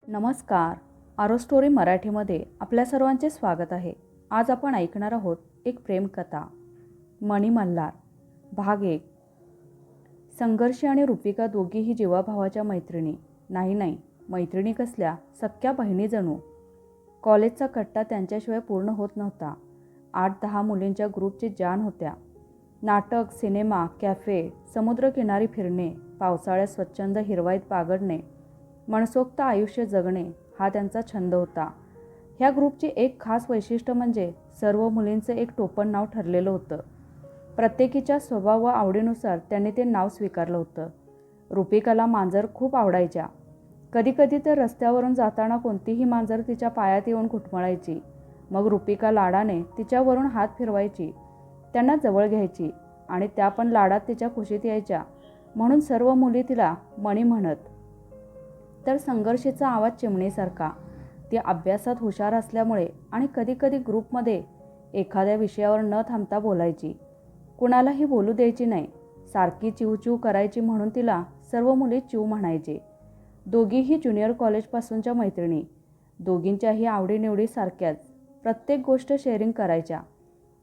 नमस्कार. आरो स्टोरी मराठीमध्ये आपल्या सर्वांचे स्वागत आहे. आज आपण ऐकणार आहोत एक प्रेमकथा, मणी मल्हार. भाग 1. संघर्षी आणि रुपिका दोघीही जीवाभावाच्या मैत्रिणी. नाही, मैत्रिणी कसल्या, सख्या बहिणी जणू. कॉलेजचा कट्टा त्यांच्याशिवाय पूर्ण होत नव्हता. 8-10 मुलींच्या ग्रुपची जान होत्या. नाटक, सिनेमा, कॅफे, समुद्रकिनारी फिरणे, पावसाळ्यात स्वच्छंद हिरवाईत बागडणे, मनसोक्त आयुष्य जगणे हा त्यांचा छंद होता. ह्या ग्रुपची एक खास वैशिष्ट्य म्हणजे सर्व मुलींचं एक टोपण नाव ठरलेलं होतं. प्रत्येकीच्या स्वभाव व आवडीनुसार त्यांनी ते नाव स्वीकारलं होतं. रुपिकाला मांजर खूप आवडायच्या. कधीकधी तर रस्त्यावरून जाताना कोणतीही मांजर तिच्या पायात येऊन घुटमळायची. मग रुपिका लाडाने तिच्यावरून हात फिरवायची, त्यांना जवळ घ्यायची आणि त्या पण लाडात तिच्या कुशीत यायच्या. म्हणून सर्व मुली तिला मणी म्हणत. तर संघर्षीचा आवाज चिमणीसारखा. ती अभ्यासात हुशार असल्यामुळे आणि कधीकधी ग्रुपमध्ये एखाद्या विषयावर न थांबता बोलायची. कुणालाही बोलू द्यायची नाही. सारखी चिवचिव करायची म्हणून तिला सर्व मुली चिव म्हणायचे. दोघीही ज्युनियर कॉलेजपासूनच्या मैत्रिणी. दोघींच्याही आवडीनिवडी सारख्याच. प्रत्येक गोष्ट शेअरिंग करायच्या.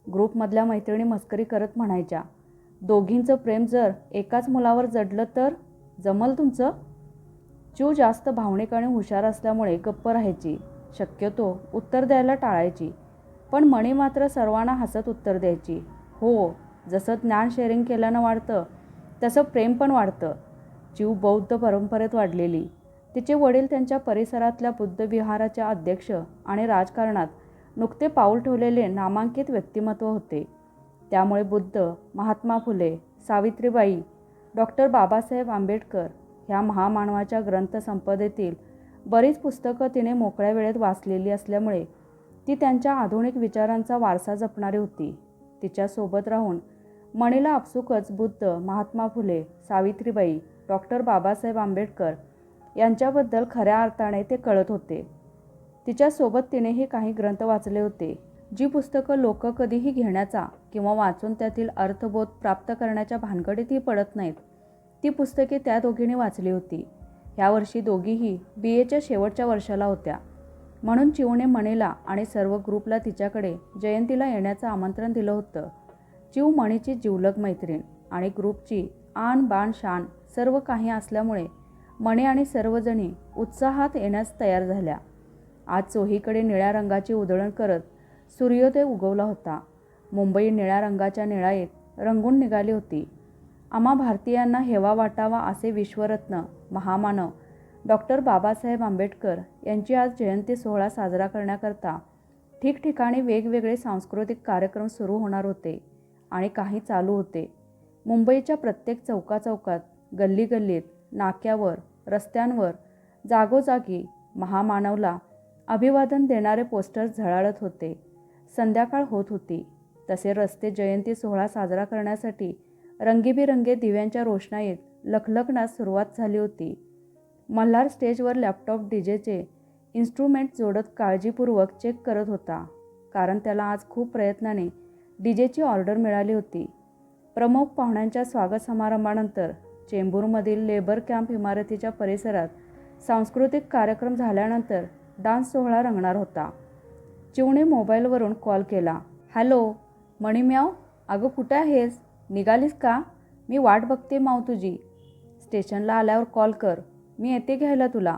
ग्रुपमधल्या मैत्रिणी मस्करी करत म्हणायच्या, दोघींचं प्रेम जर एकाच मुलावर जडलं तर जमल तुमचं? चिव जास्त भावनिक आणि हुशार असल्यामुळे गप्प राहायची. शक्यतो उत्तर द्यायला टाळायची. पण मणी मात्र सर्वांना हसत उत्तर द्यायची. हो, जसं ज्ञान शेअरिंग केल्यानं वाढतं तसं प्रेम पण वाढतं. चिव बौद्ध परंपरेत वाढलेली. तिचे वडील त्यांच्या परिसरातल्या बुद्धविहाराच्या अध्यक्ष आणि राजकारणात नुकते पाऊल ठेवलेले नामांकित व्यक्तिमत्व होते. त्यामुळे बुद्ध, महात्मा फुले, सावित्रीबाई, डॉक्टर बाबासाहेब आंबेडकर ह्या महामानवाच्या ग्रंथसंपदेतील बरीच पुस्तकं तिने मोकळ्या वेळेत वाचलेली असल्यामुळे ती त्यांच्या आधुनिक विचारांचा वारसा जपणारी होती. तिच्यासोबत राहून मणीला आपसुकच बुद्ध, महात्मा फुले, सावित्रीबाई, डॉक्टर बाबासाहेब आंबेडकर यांच्याबद्दल खऱ्या अर्थाने ते कळत होते. तिच्यासोबत तिनेही काही ग्रंथ वाचले होते. जी पुस्तकं लोक कधीही घेण्याचा किंवा वाचून त्यातील अर्थबोध प्राप्त करण्याच्या भानगडीतही पडत नाहीत, ती पुस्तके त्या दोघींनी वाचली होती. ह्या वर्षी दोघीही BAच्या शेवटच्या वर्षाला होत्या. म्हणून चिवने मणीला आणि सर्व ग्रुपला तिच्याकडे जयंतीला येण्याचं आमंत्रण दिलं होतं. चिव मणीची जिवलग मैत्रीण आणि ग्रुपची आन बान शान सर्व काही असल्यामुळे मणी आणि सर्वजणी उत्साहात येण्यास तयार झाल्या. आज चोहीकडे निळ्या रंगाची उधळण करत सूर्योदय उगवला होता. मुंबई निळ्या रंगाच्या निळाईत रंगून निघाली होती. आम्हा भारतीयांना हेवा वाटावा असे विश्वरत्न महामानव डॉक्टर बाबासाहेब आंबेडकर यांची आज जयंती सोहळा साजरा करण्याकरता ठिकठिकाणी वेगवेगळे सांस्कृतिक कार्यक्रम सुरू होणार होते आणि काही चालू होते. मुंबईच्या प्रत्येक चौकाचौकात, गल्लीगल्लीत, नाक्यावर, रस्त्यांवर जागोजागी महामानवला अभिवादन देणारे पोस्टर्स झळाळत होते. संध्याकाळ होत होती तसे रस्ते जयंती सोहळा साजरा करण्यासाठी रंगीबिरंगी दिव्यांच्या रोषणाईत लखलखण्यास सुरुवात झाली होती. मल्हार स्टेजवर लॅपटॉप डीजेचे इन्स्ट्रुमेंट जोडत काळजीपूर्वक चेक करत होता, कारण त्याला आज खूप प्रयत्नाने डीजेची ऑर्डर मिळाली होती. प्रमुख पाहुण्यांच्या स्वागत समारंभानंतर चेंबूरमधील लेबर कॅम्प इमारतीच्या परिसरात सांस्कृतिक कार्यक्रम झाल्यानंतर डान्स सोहळा रंगणार होता. चिवने मोबाईलवरून कॉल केला. हॅलो मणी म्याव, अगं कुठे आहेस? निघालीस का? मी वाट बघते माव तुझी. स्टेशनला आल्यावर कॉल कर, मी येते घ्यायला तुला.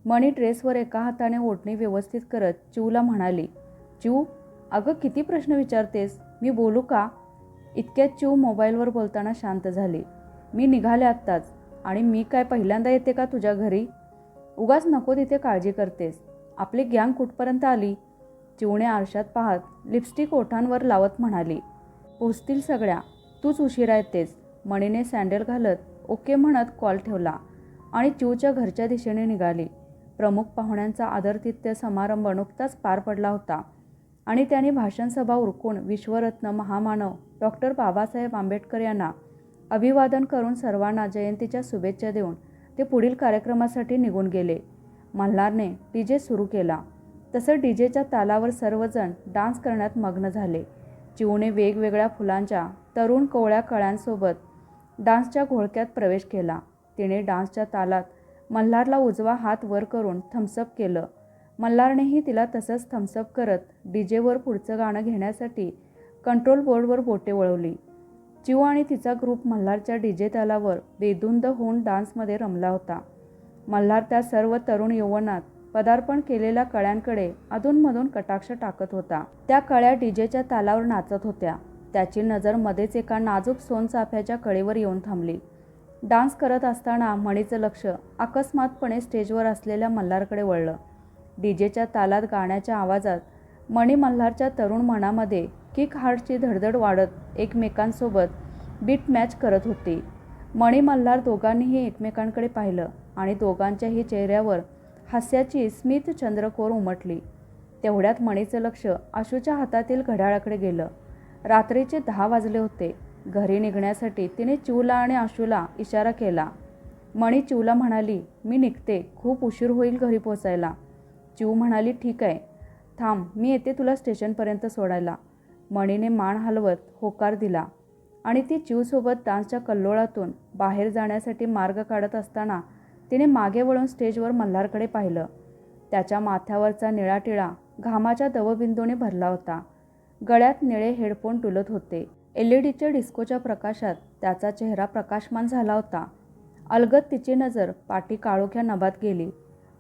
मणी ड्रेसवर एका हाताने ओढणी व्यवस्थित करत चिवला म्हणाली. चिव, अगं किती प्रश्न विचारतेस, मी बोलू का? इतक्यात चिव मोबाईलवर बोलताना शांत झाली. मी निघाले आत्ताच. आणि मी काय पहिल्यांदा येते का तुझ्या घरी? उगाच नको तिथे काळजी करतेस. आपली गँग कुठपर्यंत आली? चिवने आरशात पाहत लिपस्टिक ओठांवर लावत म्हणाली. पोचतील सगळ्या, तूच उशिरा येतेस. मणीने सँडल घालत ओके म्हणत कॉल ठेवला आणि चिवच्या घरच्या दिशेने निघाली. प्रमुख पाहुण्यांचा आदरातिथ्य समारंभ नुकताच पार पडला होता आणि त्यांनी भाषणसभा उरकून विश्वरत्न महामानव डॉक्टर बाबासाहेब आंबेडकर यांना अभिवादन करून सर्वांना जयंतीच्या शुभेच्छा देऊन ते पुढील कार्यक्रमासाठी निघून गेले. मल्हारने डीजे सुरू केला. तसं डीजेच्या तालावर सर्वजण डान्स करण्यात मग्न झाले. चिवने वेगवेगळ्या फुलांच्या तरुण कोवळ्या कळ्यांसोबत डान्सच्या घोळक्यात प्रवेश केला. तिने डान्सच्या तालात मल्हारला उजवा हात वर करून थम्सअप केलं. मल्हारनेही तिला तसंच थम्सअप करत डीजेवर पुढचं गाणं घेण्यासाठी कंट्रोल बोर्डवर बोटे वळवली. चिऊ आणि तिचा ग्रुप मल्हारच्या डीजे तालावर बेधुंद होऊन डान्समध्ये रमला होता. मल्हार त्या सर्व तरुण यौवनात पदार्पण केलेल्या कळ्यांकडे अधूनमधून कटाक्ष टाकत होता. त्या कळ्या डीजेच्या तालावर नाचत होत्या. त्याची नजर मध्येच एका नाजूक सोनचाफ्याच्या कळेवर येऊन थांबली. डान्स करत असताना मणीचं लक्ष अकस्मातपणे स्टेजवर असलेल्या मल्हारकडे वळलं. डीजेच्या तालात गाण्याच्या आवाजात मणी मल्हारच्या तरुण मनामध्ये किक हार्टची धडधड वाढत एकमेकांसोबत बीट मॅच करत होती. मणी मल्हार दोघांनीही एकमेकांकडे पाहिलं आणि दोघांच्याही चेहऱ्यावर हास्याची स्मित चंद्रकोर उमटली. तेवढ्यात मणीचं लक्ष आशूच्या हातातील घड्याळाकडे गेलं. रात्रीचे 10 वाजले होते. घरी निघण्यासाठी तिने चिऊला आणि आशूला इशारा केला. मणी चिऊला म्हणाली, मी निघते, खूप उशीर होईल घरी पोचायला. चिऊ म्हणाली, ठीक आहे, थांब, मी येते तुला स्टेशनपर्यंत सोडायला. मणीने मान हलवत होकार दिला आणि ती चिऊसोबत डान्सच्या कल्लोळातून बाहेर जाण्यासाठी मार्ग काढत असताना तिने मागे वळून स्टेजवर मल्हारकडे पाहिलं. त्याच्या माथ्यावरचा निळा टिळा घामाच्या दवबिंदूने भरला होता. गळ्यात निळे हेडफोन डुलत होते. एलईडीच्या डिस्कोच्या प्रकाशात त्याचा चेहरा प्रकाशमान झाला होता. अलगद तिची नजर पाठी काळोख्या नभात गेली.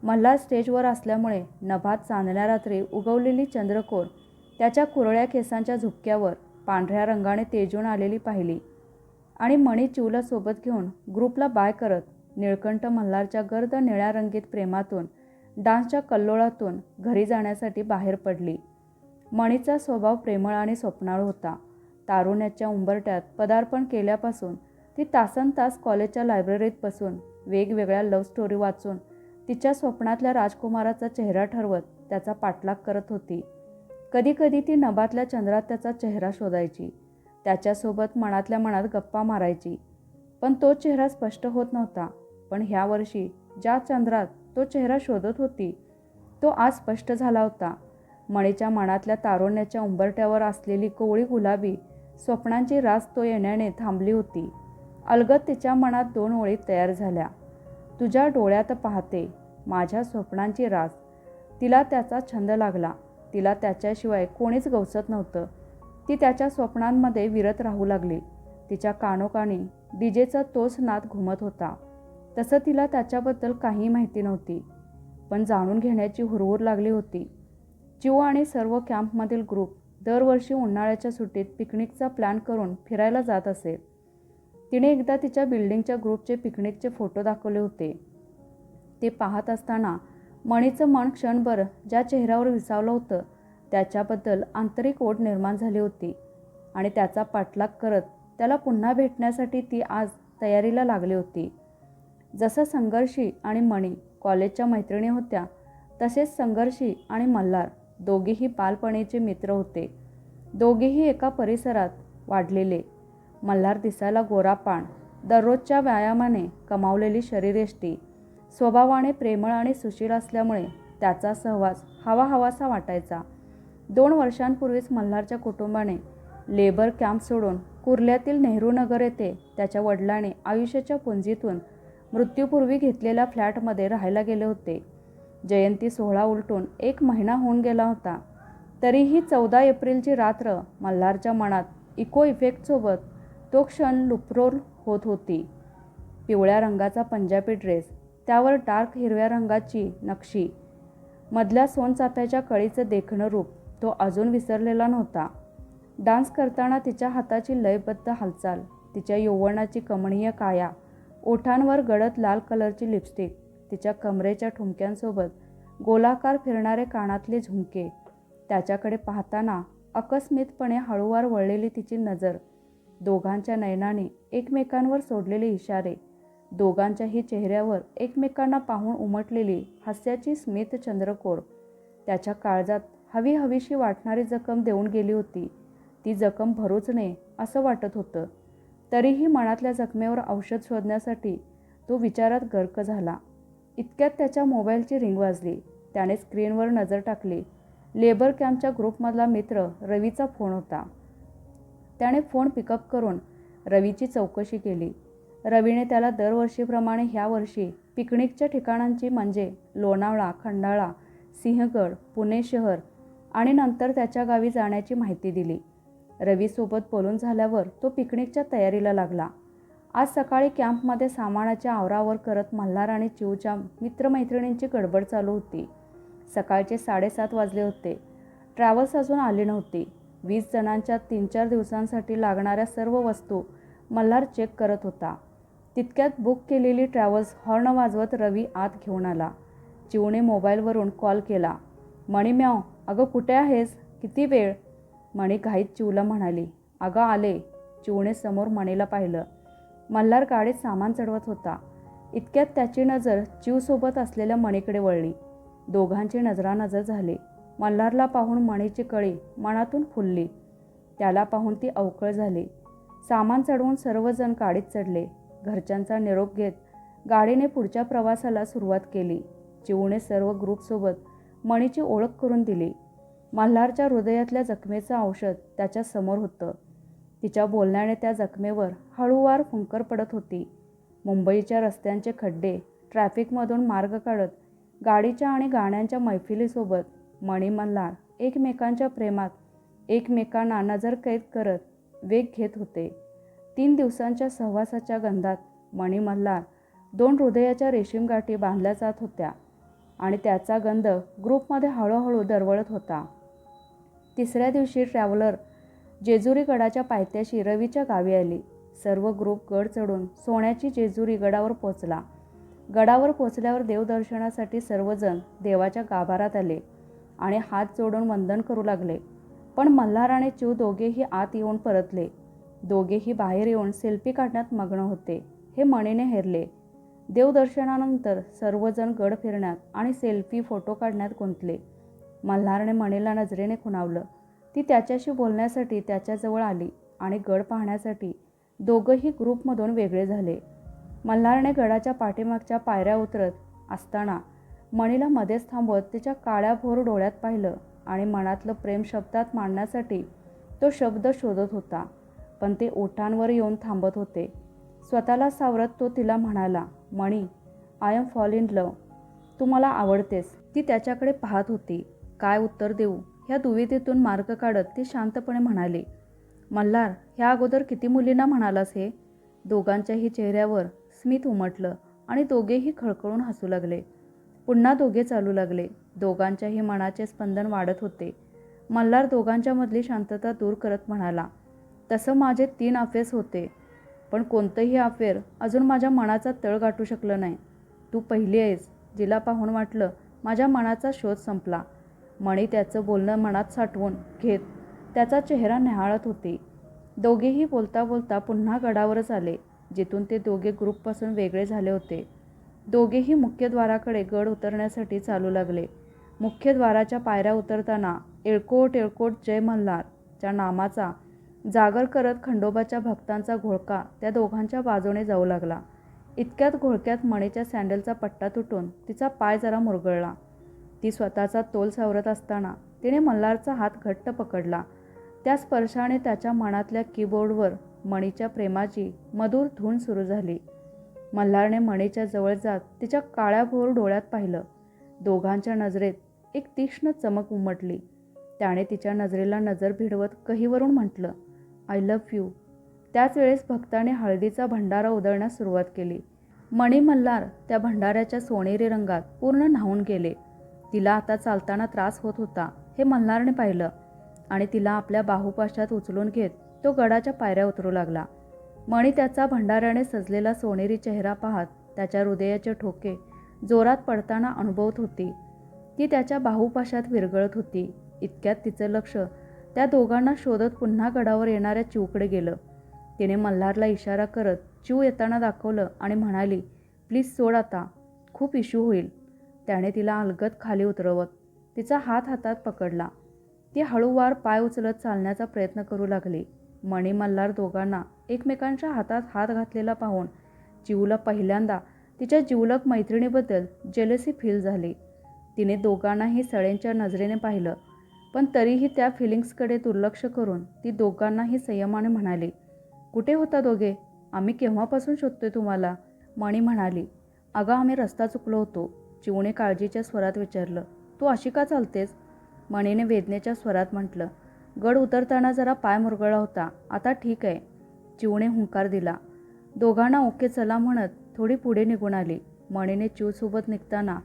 मल्हार स्टेजवर असल्यामुळे नभात चांदण्या रात्री उगवलेली चंद्रकोर त्याच्या कुरळ्या केसांच्या झुपक्यावर पांढऱ्या रंगाने तेजून आलेली पाहिली आणि मणी चिऊला सोबत घेऊन ग्रुपला बाय करत निळकंठ मल्हारच्या गर्द निळ्या रंगीत प्रेमातून डान्सच्या कल्लोळातून घरी जाण्यासाठी बाहेर पडली. मणीचा स्वभाव प्रेमळ आणि स्वप्नाळू होता. तारुण्याच्या उंबरट्यात पदार्पण केल्यापासून ती तासनतास कॉलेजच्या लायब्ररीत बसून वेगवेगळ्या लव्ह स्टोरी वाचून तिच्या स्वप्नातल्या राजकुमाराचा चेहरा ठरवत त्याचा पाठलाग करत होती. कधीकधी ती नभातल्या चंद्रात त्याचा चेहरा शोधायची. त्याच्यासोबत मनातल्या मनात गप्पा मारायची. पण तो चेहरा स्पष्ट होत नव्हता. पण ह्या वर्षी ज्या चंद्रात तो चेहरा शोधत होती तो आज स्पष्ट झाला होता. मणीच्या मनातल्या तारुण्याच्या उंबरट्यावर असलेली कोवळी गुलाबी स्वप्नांची रास तो येण्याने थांबली होती. अलगद तिच्या मनात 2 ओळी तयार झाल्या. तुझ्या डोळ्यात पाहते माझ्या स्वप्नांची रास. तिला त्याचा छंद लागला. तिला त्याच्याशिवाय कोणीच गवसत नव्हतं. ती त्याच्या स्वप्नांमध्ये विरत राहू लागली. तिच्या कानोकानी डीजेचा तोच नाद घुमत होता. तसं तिला त्याच्याबद्दल काही माहिती नव्हती, पण जाणून घेण्याची हुरहुर लागली होती. चिऊ आणि सर्व कॅम्पमधील ग्रुप दरवर्षी उन्हाळ्याच्या सुट्टीत पिकनिकचा प्लॅन करून फिरायला जात असे. तिने एकदा तिच्या बिल्डिंगच्या ग्रुपचे पिकनिकचे फोटो दाखवले होते. ते पाहत असताना मणीचं मन क्षणभर ज्या चेहऱ्यावर विसावलं होतं त्याच्याबद्दल आंतरिक ओढ निर्माण झाली होती आणि त्याचा पाठलाग करत त्याला पुन्हा भेटण्यासाठी ती आज तयारीला लागली होती. जसं संघर्षी आणि मणी कॉलेजच्या मैत्रिणी होत्या तसेच संघर्षी आणि मल्हार दोघेही बालपणीचे मित्र होते. दोघेही एका परिसरात वाढलेले. मल्हार दिसायला गोरापान, दररोजच्या व्यायामाने कमावलेली शरीरयष्टी, स्वभावाने प्रेमळ आणि सुशील असल्यामुळे त्याचा सहवास हवाहवासा वाटायचा. 2 वर्षांपूर्वीच मल्हारच्या कुटुंबाने लेबर कॅम्प सोडून कुर्ल्यातील नेहरू नगर येथे त्याच्या वडिलांनी आयुष्याच्या पुंजीतून मृत्यूपूर्वी घेतलेल्या फ्लॅटमध्ये राहायला गेले होते. जयंती सोहळा उलटून 1 महिना होऊन गेला होता. तरीही 14 एप्रिलची रात्र मल्हारच्या मनात इको इफेक्टसोबत तो क्षण लुप्रोल होत होती. पिवळ्या रंगाचा पंजाबी ड्रेस, त्यावर डार्क हिरव्या रंगाची नक्षी, मधल्या सोनचाफ्याच्या कळीचं देखणं रूप तो अजून विसरलेला नव्हता. डान्स करताना तिच्या हाताची लयबद्ध हालचाल, तिच्या यौवनाची कमनीय काया, ओठांवर गडद लाल कलरची लिपस्टिक, तिच्या कमरेच्या ठुमक्यांसोबत गोलाकार फिरणारे कानातले झुमके, त्याच्याकडे पाहताना अकस्मितपणे हळूवार वळलेली तिची नजर, दोघांच्या नयनांनी एकमेकांवर सोडलेले इशारे, दोघांच्याही चेहऱ्यावर एकमेकांना पाहून उमटलेली हास्याची स्मित चंद्रकोर, त्याच्या काळजात हवी हवीशी वाटणारी जखम देऊन गेली होती. ती जखम भरूच नये असं वाटत होतं. तरीही मनातल्या जखमेवर औषध शोधण्यासाठी तो विचारात गर्क झाला. इतक्यात त्याच्या मोबाईलची रिंग वाजली. त्याने स्क्रीनवर नजर टाकली. लेबर कॅम्पच्या ग्रुपमधला मित्र रवीचा फोन होता. त्याने फोन पिकअप करून रवीची चौकशी केली. रवीने त्याला दरवर्षीप्रमाणे ह्या वर्षी पिकनिकच्या ठिकाणांची म्हणजे लोणावळा, खंडाळा, सिंहगड, पुणे शहर आणि नंतर त्याच्या गावी जाण्याची माहिती दिली. रवीसोबत बोलून झाल्यावर तो पिकनिकच्या तयारीला लागला. आज सकाळी कॅम्पमध्ये सामानाच्या आवरावर करत मल्हार आणि चिऊच्या मित्रमैत्रिणींची गडबड चालू होती. सकाळचे 7:30 वाजले होते. ट्रॅव्हल्स अजून आली नव्हती. 20 जणांच्या 3-4 दिवसांसाठी लागणाऱ्या सर्व वस्तू मल्हार चेक करत होता. तितक्यात बुक केलेली ट्रॅव्हल्स हॉर्न वाजवत रवी आत घेऊन आला. चिऊने मोबाईलवरून कॉल केला. मणी म्याव, अगं कुठे आहेस? किती वेळ? मणी घाईत चिऊला म्हणाली, अगं आले. चिऊने समोर मणीला पाहिलं. मल्हार गाडीत सामान चढवत होता. इतक्यात त्याची नजर चिऊसोबत असलेल्या मणीकडे वळली. दोघांची नजरानजर झाली. मल्हारला पाहून मणीची कळी मनातून फुलली. त्याला पाहून ती अवकळ झाली. सामान चढवून सर्वजण गाडीत चढले. घरच्यांचा निरोप घेत गाडीने पुढच्या प्रवासाला सुरुवात केली. चिऊने सर्व ग्रुपसोबत मणीची ओळख करून दिली. मल्हारच्या हृदयातल्या जखमेचं औषध त्याच्या समोर होतं. तिच्या बोलण्याने त्या जखमेवर हळूवार फुंकर पडत होती. मुंबईच्या रस्त्यांचे खड्डे, ट्रॅफिकमधून मार्ग काढत गाडीच्या आणि गाण्यांच्या मैफिलीसोबत मणी मल्हार एकमेकांच्या प्रेमात एकमेकांना नजरकैद करत वेग घेत होते. 3 दिवसांच्या सहवासाच्या गंधात मणी मल्हार 2 हृदयाच्या रेशीम गाठी बांधल्या जात होत्या आणि त्याचा गंध ग्रुपमध्ये हळूहळू दरवळत होता. 3ऱ्या दिवशी ट्रॅव्हलर जेजुरी गडाच्या पायथ्याशी रवीच्या गावी आली. सर्व ग्रुप गड चढून सोन्याची जेजुरी गडावर पोचला. गडावर पोचल्यावर देवदर्शनासाठी सर्वजण देवाच्या गाभारात आले आणि हात जोडून वंदन करू लागले. पण मल्हार आणि चिऊ दोघेही आत येऊन परतले. दोघेही बाहेर येऊन सेल्फी काढण्यात मग्न होते. हे मणीने हेरले. देवदर्शनानंतर सर्वजण गड फिरण्यात आणि सेल्फी फोटो काढण्यात गुंतले. मल्हारने मणीला नजरेने खुणावलं. ती त्याच्याशी बोलण्यासाठी त्याच्याजवळ आली आणि गड पाहण्यासाठी दोघंही ग्रुपमधून वेगळे झाले. मल्हारने गडाच्या पाठीमागच्या पायऱ्या उतरत असताना मणीला मध्येच थांबवत तिच्या काळ्याभोर डोळ्यात पाहिलं आणि मनातलं प्रेम शब्दात मांडण्यासाठी तो शब्द शोधत होता. पण ते ओठांवर येऊन थांबत होते. स्वतःला सावरत तो तिला म्हणाला, Mani, I am fall in love. तू मला आवडतेस. ती त्याच्याकडे पाहत होती. काय उत्तर देऊ ह्या दुविधेतून मार्ग काढत ती शांतपणे म्हणाली, मल्हार, ह्या अगोदर किती मुलींना म्हणालास हे? दोघांच्याही चेहऱ्यावर स्मित उमटलं आणि दोघेही खळखळून हसू लागले. पुन्हा दोघे चालू लागले. दोघांच्याही मनाचे स्पंदन वाढत होते. मल्हार दोघांच्या मधली शांतता दूर करत म्हणाला, तसं माझे 3 अफेअर्स होते, पण कोणतंही अफेअर अजून माझ्या मनाचा तळ गाठू शकलं नाही. तू पहिली आहेस जिला पाहून वाटलं माझ्या मनाचा शोध संपला. मणी त्याचं बोलणं मनात साठवून घेत त्याचा चेहरा न्याहाळत होती. दोघेही बोलता बोलता पुन्हा गडावरच आले, जिथून ते दोघे ग्रुपपासून वेगळे झाले होते. दोघेही मुख्यद्वाराकडे गड उतरण्यासाठी चालू लागले. मुख्यद्वाराच्या पायऱ्या उतरताना येळकोट येळकोट जय मल्हारच्या नामाचा जागर करत खंडोबाच्या भक्तांचा घोळका त्या दोघांच्या बाजूने जाऊ लागला. इतक्यात घोळक्यात मणीच्या सँडलचा पट्टा तुटून तिचा पाय जरा मुरगळला. ती स्वतःचा तोल सावरत असताना तिने मल्हारचा हात घट्ट पकडला. त्या स्पर्शाने त्याच्या मनातल्या कीबोर्डवर मणीच्या प्रेमाची मधुर धून सुरू झाली. मल्हारने मणीच्या जवळ जात तिच्या काळ्याभोर डोळ्यात पाहिलं. दोघांच्या नजरेत एक तीक्ष्ण चमक उमटली. त्याने तिच्या नजरेला नजर भिडवत कहीवरून म्हटलं, आय लव्ह यू. त्याच वेळेस भक्ताने हळदीचा भंडारा उधळण्यास सुरुवात केली. मणी मल्हार त्या भंडाऱ्याच्या सोनेरी रंगात पूर्ण न्हाऊन गेले. तिला आता चालताना त्रास होत होता हे मल्हारने पाहिलं आणि तिला आपल्या बाहुपाशात उचलून घेत तो गडाच्या पायऱ्या उतरू लागला. मणी त्याचा भंडाऱ्याने सजलेला सोनेरी चेहरा पाहत त्याच्या हृदयाचे ठोके जोरात पडताना अनुभवत होती. ती त्याच्या बाहुपाशात विरघळत होती. इतक्यात तिचं लक्ष त्या दोघांना शोधत पुन्हा गडावर येणाऱ्या चिऊकडे गेलं. तिने मल्हारला इशारा करत चिऊ येताना दाखवलं आणि म्हणाली, प्लीज सोड आता, खूप इश्यू होईल. त्याने तिला अलगद खाली उतरवत तिचा हात हातात पकडला. ती हळूवार पाय उचलत चालण्याचा प्रयत्न करू लागली. मणी मल्हार दोघांना एकमेकांच्या हातात हात घातलेला पाहून चिऊला पहिल्यांदा तिच्या जिवलग मैत्रिणीबद्दल जेलसी फील झाली. तिने दोघांनाही सळेंच्या नजरेने पाहिलं, पण तरीही त्या फिलिंग्सकडे दुर्लक्ष करून ती दोघांनाही संयमाने म्हणाली, कुठे होता दोघे? आम्ही केव्हापासून शोधतोय तुम्हाला. मणी म्हणाली, अगं आम्ही रस्ता चुकलो होतो, चिवणे काळजीच्या स्वरात विचारलं. तू अशी का चालतेस? मणीने वेदनेच्या स्वरात म्हटलं. गड उतरताना जरा पाय मुरगळला होता, आता ठीक आहे. चिवणे हुंकार दिला. दोघांना ओके चला म्हणत थोडी पुढे निघून आली. मणीने चिवसोबत निघताना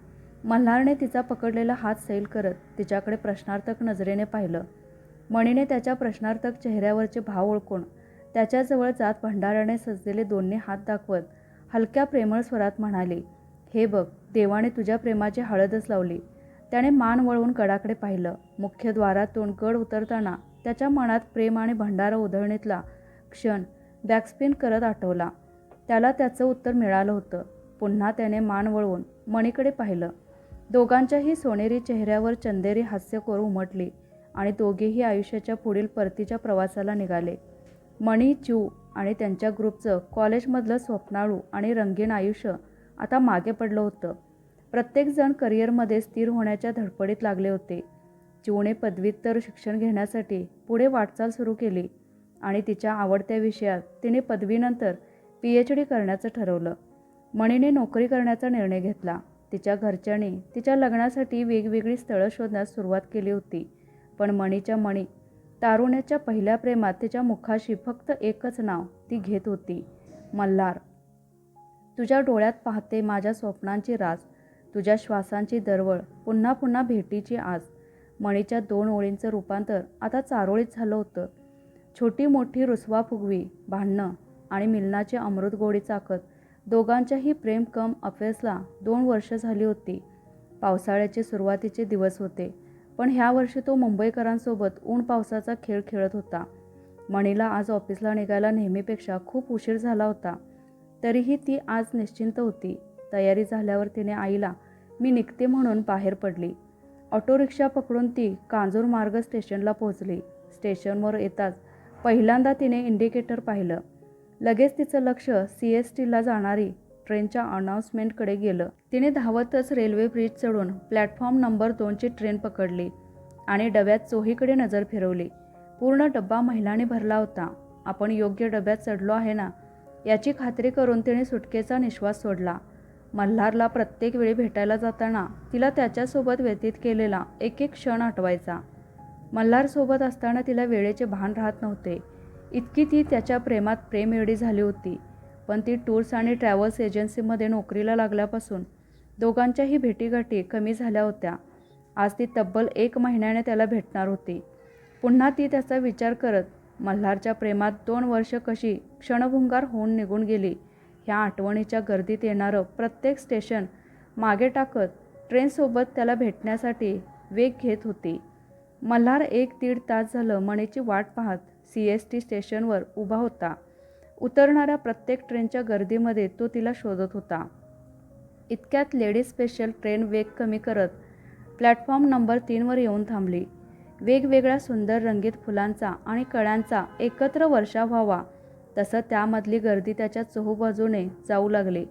मल्हारने तिचा पकडलेला हात सैल करत तिच्याकडे प्रश्नार्थक नजरेने पाहिलं. मणीने त्याच्या प्रश्नार्थक चेहऱ्यावरचे भाव ओळखून त्याच्याजवळ जात भंडाऱ्याने सजलेले दोन्ही हात दाखवत हलक्या प्रेमळ स्वरात म्हणाली, हे बघ, देवाने तुझ्या प्रेमाची हळदच लावली. त्याने मान वळवून गडाकडे पाहिलं. मुख्य द्वारातून गड उतरताना त्याच्या मनात प्रेम आणि भंडारा उधळणीतला क्षण बॅकस्पिन करत आठवला. त्याला त्याचं उत्तर मिळालं होतं. पुन्हा त्याने मान वळवून मणीकडे पाहिलं. दोघांच्याही सोनेरी चेहऱ्यावर चंदेरी हास्यकोर उमटली आणि दोघेही आयुष्याच्या पुढील परतीच्या प्रवासाला निघाले. मणी, चिव आणि त्यांच्या ग्रुपचं कॉलेजमधलं स्वप्नाळू आणि रंगीन आयुष्य आता मागे पडलं होतं. प्रत्येकजण करिअरमध्ये स्थिर होण्याच्या धडपडीत लागले होते. चिवने पदव्युत्तर शिक्षण घेण्यासाठी पुढे वाटचाल सुरू केली आणि तिच्या आवडत्या विषयात तिने पदवीनंतर PhD करण्याचं ठरवलं. मणीने नोकरी करण्याचा निर्णय घेतला. तिच्या घरच्यांनी तिच्या लग्नासाठी वेगवेगळी स्थळं शोधण्यास सुरुवात केली होती. पण मणीच्या मणी तारुण्याच्या पहिल्या प्रेमात तिच्या मुखाशी फक्त एकच नाव ती घेत होती, मल्हार. तुझ्या डोळ्यात पाहते माझ्या स्वप्नांची रास, तुझ्या श्वासांची दरवळ, पुन्हा पुन्हा भेटीची आस. मणीच्या 2 ओळींचं रूपांतर आता चारोळीत झालं होतं. छोटी मोठी रुसवाफुगवी, भांडणं आणि मिलनाची अमृत गोडी चाकत दोघांच्याही प्रेम कम अफेअर्सला 2 वर्ष झाली होती. पावसाळ्याचे सुरुवातीचे दिवस होते, पण ह्या वर्षी तो मुंबईकरांसोबत ऊन पावसाचा खेळ खेळत होता. मणीला आज ऑफिसला निघायला नेहमीपेक्षा खूप उशीर झाला होता. तरीही ती आज निश्चिंत होती. तयारी झाल्यावर तिने आईला मी निघते म्हणून बाहेर पडली. ऑटो रिक्षा पकडून ती कांजूरमार्ग स्टेशनला पोहोचली. स्टेशनवर येताच पहिल्यांदा तिने इंडिकेटर पाहिलं. लगेच तिचं लक्ष CSTला जाणारी ट्रेनच्या अनाउन्समेंटकडे गेलं. तिने धावतच रेल्वे ब्रिज चढून प्लॅटफॉर्म नंबर 2ची ट्रेन पकडली आणि डब्यात चोहीकडे नजर फिरवली. पूर्ण डब्बा महिलांनी भरला होता. आपण योग्य डब्यात चढलो आहे ना, याची खात्री करून तिने सुटकेचा निश्वास सोडला. मल्हारला प्रत्येक वेळी भेटायला जाताना तिला त्याच्यासोबत व्यतीत केलेला एक एक क्षण आठवायचा. मल्हारसोबत असताना तिला वेळेचे भान राहत नव्हते. इतकी ती त्याच्या प्रेमात प्रेमवेडी झाली होती. पण ती टूर्स आणि ट्रॅव्हल्स एजन्सीमध्ये नोकरीला लागल्यापासून दोघांच्याही भेटीगाठी कमी झाल्या होत्या. आज ती तब्बल 1 महिन्याने त्याला भेटणार होती. पुन्हा ती त्याचा विचार करत मल्हारच्या प्रेमात 2 वर्ष कशी क्षणभंगार होऊन निघून गेली ह्या आठवणीच्या गर्दीत येणारं प्रत्येक स्टेशन मागे टाकत ट्रेनसोबत त्याला भेटण्यासाठी वेग घेत होती. मल्हार 1-1.5 तास झालं मणीची वाट पाहत CST स्टेशनवर उभा होता. उतरणाऱ्या प्रत्येक ट्रेनच्या गर्दीमध्ये तो तिला शोधत होता. इतक्यात लेडीज स्पेशल ट्रेन वेग कमी करत प्लॅटफॉर्म नंबर 3वर येऊन थांबली. वेगवेगळ्या सुंदर रंगीत फुलांचा आणि कळ्यांचा एकत्र वर्षाव व्हावा तसं त्यामधली गर्दी त्याच्या चोहूबाजूने जाऊ लागली.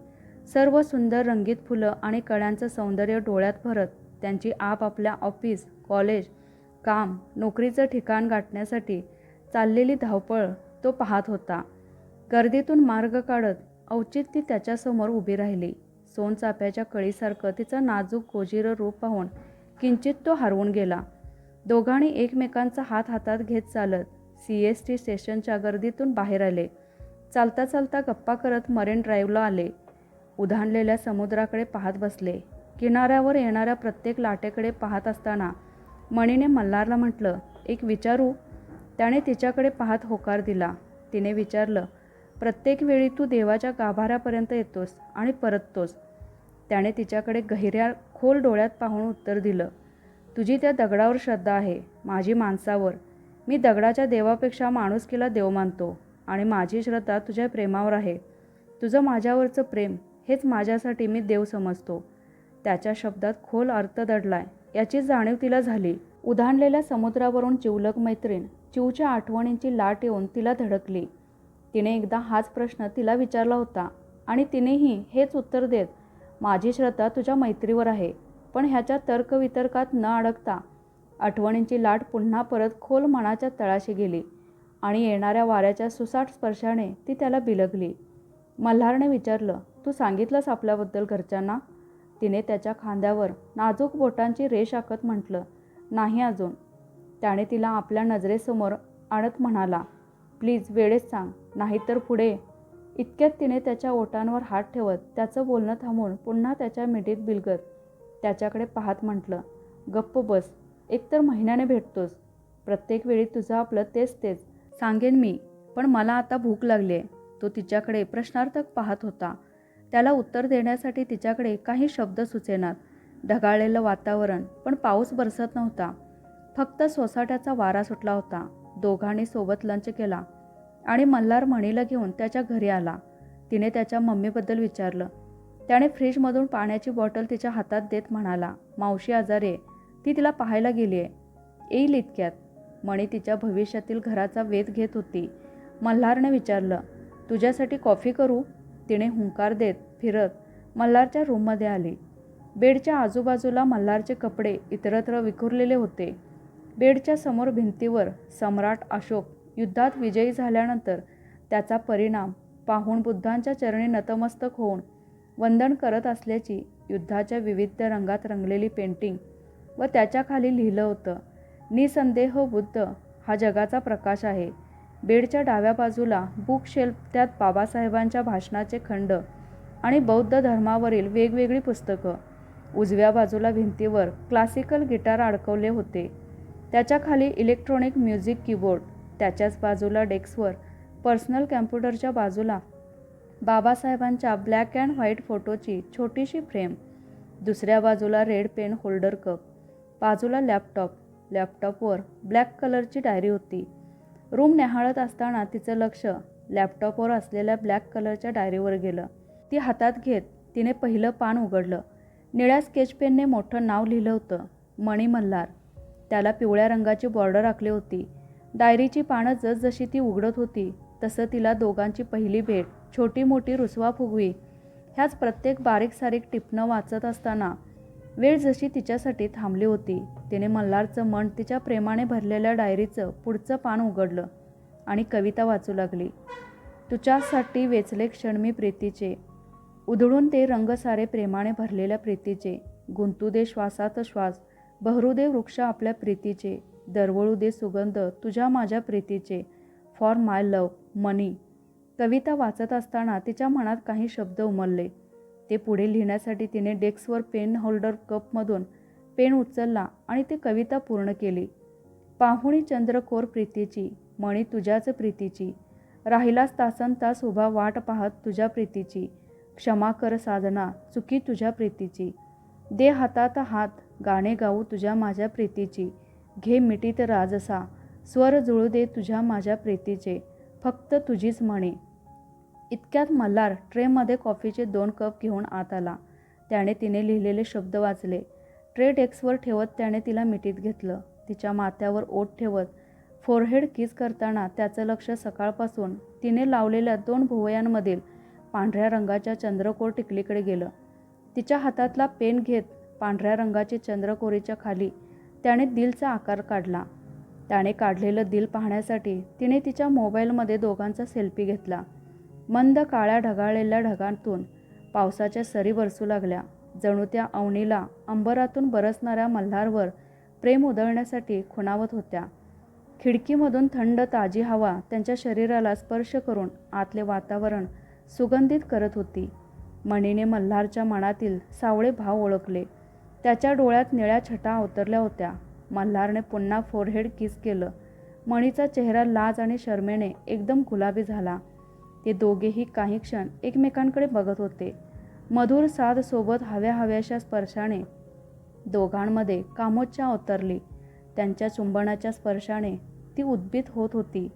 सर्व सुंदर रंगीत फुलं आणि कळ्यांचं सौंदर्य डोळ्यात भरत त्यांची आपापल्या ऑफिस, कॉलेज, काम, नोकरीचं ठिकाण गाठण्यासाठी चाललेली धावपळ तो पाहत होता. गर्दीतून मार्ग काढत अवचित ती त्याच्यासमोर उभी राहिली. सोनचाफ्याच्या कळीसारखं तिचं नाजूक गोजिरं रूप पाहून किंचित तो हरवून गेला. दोघांनी एकमेकांचा हात हातात घेत चालत CST स्टेशनच्या गर्दीतून बाहेर आले. चालता चालता गप्पा करत मरीन ड्राईव्हला आले. उधाणलेल्या समुद्राकडे पाहत बसले. किनाऱ्यावर येणाऱ्या प्रत्येक लाटेकडे पाहत असताना मणीने मल्हारला म्हटलं, एक विचारू? त्याने तिच्याकडे पाहत होकार दिला. तिने विचारलं, प्रत्येक वेळी तू देवाच्या गाभाऱ्यापर्यंत येतोस आणि परततोस? त्याने तिच्याकडे गहिऱ्या खोल डोळ्यात पाहून उत्तर दिलं, तुझी त्या दगडावर श्रद्धा आहे, माझी माणसावर. मी दगडाच्या देवापेक्षा माणुसकीला देव मानतो आणि माझी श्रद्धा तुझ्या प्रेमावर आहे. तुझं माझ्यावरचं प्रेम हेच माझ्यासाठी मी देव समजतो. त्याच्या शब्दात खोल अर्थ दडलाय याची जाणीव तिला झाली. उधाणलेल्या समुद्रावरून जिवलग मैत्रीण चिवच्या आठवणींची लाट येऊन तिला धडकली. तिने एकदा हाच प्रश्न तिला विचारला होता आणि तिनेही हेच उत्तर देत, माझी श्रद्धा तुझ्या मैत्रीवर आहे. पण ह्याच्या तर्कवितर्कात न अडकता आठवणींची लाट पुन्हा परत खोल मनाच्या तळाशी गेली आणि येणाऱ्या वाऱ्याच्या सुसाट स्पर्शाने ती त्याला बिलगली. मल्हारने विचारलं, तू सांगितलंस आपल्याबद्दल घरच्यांना? तिने त्याच्या खांद्यावर नाजूक बोटांची रेष आखत म्हटलं. नाही अजून. त्याने तिला आपल्या नजरेसमोर आणत म्हणाला, प्लीज वेळेत सांग, नाहीतर पुढे. इतक्यात तिने त्याच्या ओठांवर हात ठेवत त्याचं बोलणं थांबवून पुन्हा त्याच्या मिठीत बिलगत त्याच्याकडे पाहत म्हटलं, गप्प बस. एकतर महिन्याने भेटतोस. प्रत्येक वेळी तुझं आपलं तेच. सांगेन मी, पण मला आता भूक लागली आहे. तो तिच्याकडे प्रश्नार्थक पाहत होता. त्याला उत्तर देण्यासाठी तिच्याकडे काही शब्द सुचेनात. ढगाळलेलं वातावरण, पण पाऊस बरसत नव्हता. फक्त सोसाट्याचा वारा सुटला होता. दोघांनी सोबत लंच केला आणि मल्हार मणीला घेऊन त्याच्या घरी आला. तिने त्याच्या मम्मीबद्दल विचारलं. त्याने फ्रीजमधून पाण्याची बॉटल तिच्या हातात देत म्हणाला, मावशी आजारी आहे. ती तिला पाहायला गेली आहे. येईल इतक्यात. मणी तिच्या भविष्यातील घराचा वेध घेत होती. मल्हारने विचारलं, तुझ्यासाठी कॉफी करू? तिने हुंकार देत फिरत मल्हारच्या रूममध्ये आली. बेडच्या आजूबाजूला मल्हारचे कपडे इतरत्र विखुरलेले होते. बेडच्या समोर भिंतीवर सम्राट अशोक युद्धात विजयी झाल्यानंतर त्याचा परिणाम पाहून बुद्धांच्या चरणी नतमस्तक होऊन वंदन करत असल्याची युद्धाच्या विविध रंगात रंगलेली पेंटिंग व त्याच्या खाली लिहिलं होतं, निसंदेह बुद्ध हा जगाचा प्रकाश आहे. बेडच्या डाव्या बाजूला बुक शेल्फ, त्यात बाबासाहेबांच्या भाषणाचे खंड आणि बौद्ध धर्मावरील वेगवेगळी पुस्तकं. उजव्या बाजूला भिंतीवर क्लासिकल गिटार अडकवले होते. त्याच्या खाली इलेक्ट्रॉनिक म्युझिक कीबोर्ड. त्याच्याच बाजूला डेस्कवर पर्सनल कॅम्प्युटरच्या बाजूला बाबासाहेबांच्या ब्लॅक अँड व्हाईट फोटोची छोटीशी फ्रेम. दुसऱ्या बाजूला रेड पेन होल्डर कप. बाजूला लॅपटॉपवर ब्लॅक कलरची डायरी होती. रूम न्याहाळत असताना तिचं लक्ष लॅपटॉपवर असलेल्या ब्लॅक कलरच्या डायरीवर गेलं. ती हातात घेत तिने पहिलं पान उघडलं. निळ्या स्केच पेनने मोठं नाव लिहिलं होतं, मणी मल्हार. त्याला पिवळ्या रंगाची बॉर्डर आखली होती. डायरीची पानं जसजशी ती उघडत होती तसं तिला दोघांची पहिली भेट, छोटी मोठी रुसवा फुगवी, ह्याच प्रत्येक बारीक सारीक टिपणं वाचत असताना वेळ जशी तिच्यासाठी थांबली होती. तिने मल्हारचं मन तिच्या प्रेमाने भरलेल्या डायरीचं पुढचं पान उघडलं आणि कविता वाचू लागली. तुझ्यासाठी वेचले क्षण मी प्रीतीचे, उधळून ते रंग सारे प्रेमाने भरलेल्या प्रीतीचे. गुंतू दे श्वासात श्वास, बहरू दे वृक्ष आपल्या प्रीतीचे. दरवळू दे सुगंध तुझ्या माझ्या प्रीतीचे. फॉर माय लव्ह, मनी. कविता वाचत असताना तिच्या मनात काही शब्द उमलले. ते पुढे लिहिण्यासाठी तिने डेस्कवर पेन होल्डर कपमधून पेन उचलला आणि ती कविता पूर्ण केली. पाहुणी चंद्रकोर प्रीतीची, मणी तुझ्याच प्रीतीची. राहिलास तासनतास उभा वाट पाहत तुझ्या प्रीतीची. क्षमा कर साधना चुकी तुझ्या प्रीतीची. दे हातात हात, गाणे गाऊ तुझ्या माझ्या प्रीतीची. घे मिठीत राजसा, स्वर जुळू दे तुझ्या माझ्या प्रीतीचे. फक्त तुझीच मणी. इतक्यात मल्हार ट्रेमध्ये कॉफीचे 2 कप घेऊन आत आला. त्याने तिने लिहिलेले शब्द वाचले. ट्रे डेस्कवर ठेवत त्याने तिला मिठीत घेतलं. तिच्या माथ्यावर ओठ ठेवत फोरहेड किस करताना त्याचं लक्ष सकाळपासून तिने लावलेल्या 2 भुवयांमधील पांढऱ्या रंगाच्या चंद्रकोर टिकलीकडे गेलं. तिच्या हातातला पेन घेत पांढऱ्या रंगाची चंद्रकोरीच्या खाली त्याने दिलचा आकार काढला. त्याने काढलेलं दिल पाहण्यासाठी तिने तिच्या मोबाईलमध्ये दोघांचा सेल्फी घेतला. मंद काळ्या ढगाळलेल्या ढगांतून पावसाच्या सरी बरसू लागल्या. जणू त्या अवनीला अंबरातून बरसणाऱ्या मल्हारवर प्रेम उधळण्यासाठी खुणावत होत्या. खिडकीमधून थंड ताजी हवा त्यांच्या शरीराला स्पर्श करून आतले वातावरण सुगंधित करत होती. मणीने मल्हारच्या मनातील सावळे भाव ओळखले. त्याच्या डोळ्यात निळ्या छटा अवतरल्या होत्या. मल्हारने पुन्हा फोरहेड किस केलं. मणीचा चेहरा लाज आणि शरमेने एकदम गुलाबी झाला. ते दोघेही काही क्षण एकमेकांकडे बघत होते. मधुर साध सोबत हव्याशा स्पर्शाने दोघांमध्ये कामोच्छा अवतरली. त्यांच्या चुंबनाच्या स्पर्शाने ती उद्भीत होत होती.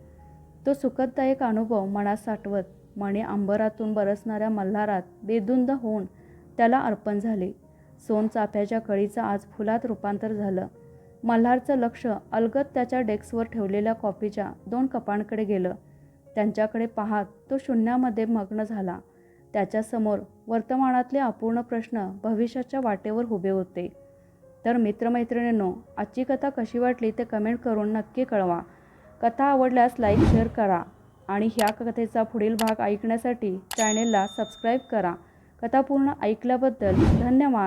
तो सुखददायक अनुभव मनात साठवत मणी अंबरातून बरसणाऱ्या मल्हारात बेधुंद होऊन त्याला अर्पण झाली. सोनचाफ्याच्या कळीचं आज फुलात रूपांतर झालं. मल्हारचं लक्ष अलगद त्याच्या डेस्कवर ठेवलेल्या कॉफीच्या 2 कपांकडे गेलं. त्यांच्याकडे पाहत तो शून्यामध्ये मग्न झाला. त्याच्यासमोर वर्तमानातले अपूर्ण प्रश्न भविष्याच्या वाटेवर उभे होते. तर मित्रमैत्रिणींनो, आजची कथा कशी वाटली ते कमेंट करून नक्की कळवा. कथा आवडल्यास लाईक शेअर करा आणि ह्या कथेचा पुढील भाग ऐकण्यासाठी चॅनेलला सबस्क्राईब करा. कथा पूर्ण ऐकल्याबद्दल धन्यवाद.